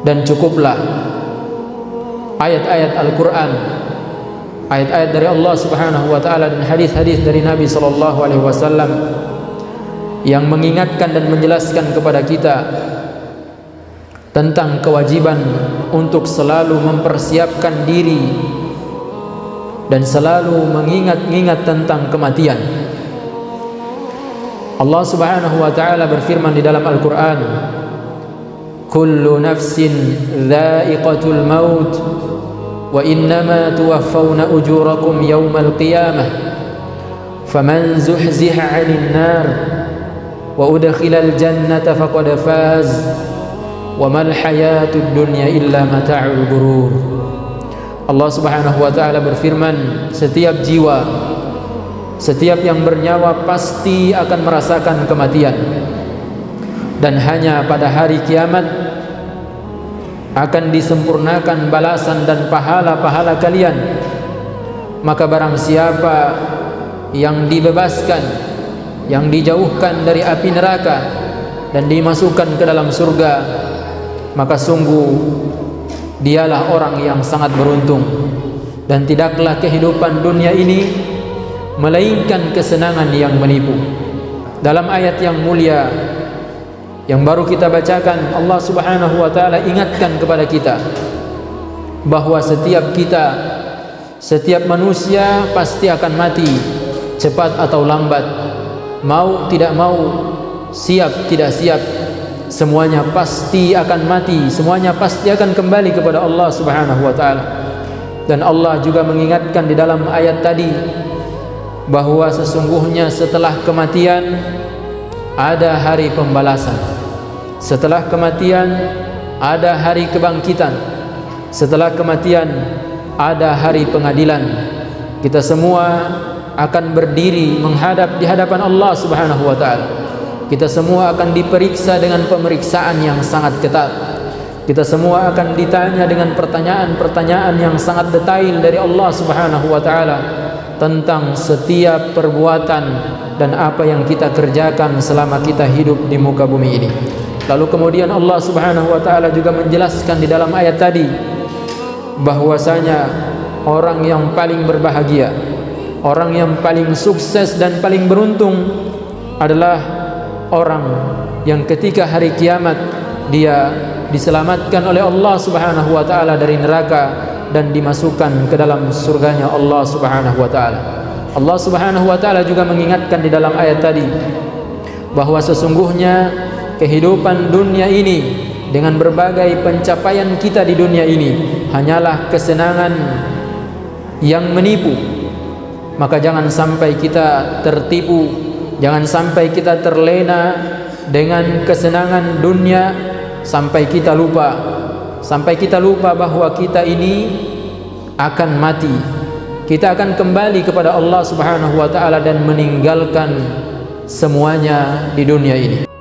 dan cukuplah ayat-ayat Al-Quran, ayat-ayat dari Allah Subhanahu wa ta'ala dan hadis-hadis dari Nabi SAW yang mengingatkan dan menjelaskan kepada kita tentang kewajiban untuk selalu mempersiapkan diri dan selalu mengingat-ingat tentang kematian. Allah Subhanahu wa ta'ala berfirman di dalam Al-Quran, kullu nafsin dha'iqatul maut wa innama tuwaffawna ujurakum yawmal qiyamah faman zuhziha 'anil nar wa udkhilal jannata faqad faz wa mal hayatud dunya illa mata'ul ghurur. Allah Subhanahu wa ta'ala berfirman, setiap jiwa, setiap yang bernyawa pasti akan merasakan kematian, dan hanya pada hari kiamat akan disempurnakan balasan dan pahala-pahala kalian. Maka barang siapa yang dibebaskan, yang dijauhkan dari api neraka dan dimasukkan ke dalam surga, maka sungguh dialah orang yang sangat beruntung. Dan tidaklah kehidupan dunia ini melainkan kesenangan yang menipu. Dalam ayat yang mulia yang baru kita bacakan, Allah Subhanahu wa ta'ala ingatkan kepada kita bahwa setiap kita, setiap manusia pasti akan mati, cepat atau lambat, mau tidak mau, siap tidak siap, semuanya pasti akan mati, semuanya pasti akan kembali kepada Allah Subhanahu wa ta'ala. Dan Allah juga mengingatkan di dalam ayat tadi bahwa sesungguhnya setelah kematian ada hari pembalasan, setelah kematian ada hari kebangkitan, setelah kematian ada hari pengadilan. Kita semua akan berdiri menghadap di hadapan Allah Subhanahu wa ta'ala. Kita semua akan diperiksa dengan pemeriksaan yang sangat ketat. Kita semua akan ditanya dengan pertanyaan-pertanyaan yang sangat detail dari Allah Subhanahu wa ta'ala tentang setiap perbuatan dan apa yang kita kerjakan selama kita hidup di muka bumi ini. Lalu kemudian Allah Subhanahu wa ta'ala juga menjelaskan di dalam ayat tadi bahwasanya orang yang paling berbahagia, orang yang paling sukses dan paling beruntung adalah orang yang ketika hari kiamat dia diselamatkan oleh Allah Subhanahu wa ta'ala dari neraka dan dimasukkan ke dalam surganya Allah Subhanahu wa ta'ala. Allah Subhanahu wa ta'ala juga mengingatkan di dalam ayat tadi bahwa sesungguhnya kehidupan dunia ini dengan berbagai pencapaian kita di dunia ini hanyalah kesenangan yang menipu. Maka jangan sampai kita tertipu, jangan sampai kita terlena dengan kesenangan dunia sampai kita lupa bahwa kita ini akan mati. Kita akan kembali kepada Allah Subhanahu wa ta'ala dan meninggalkan semuanya di dunia ini.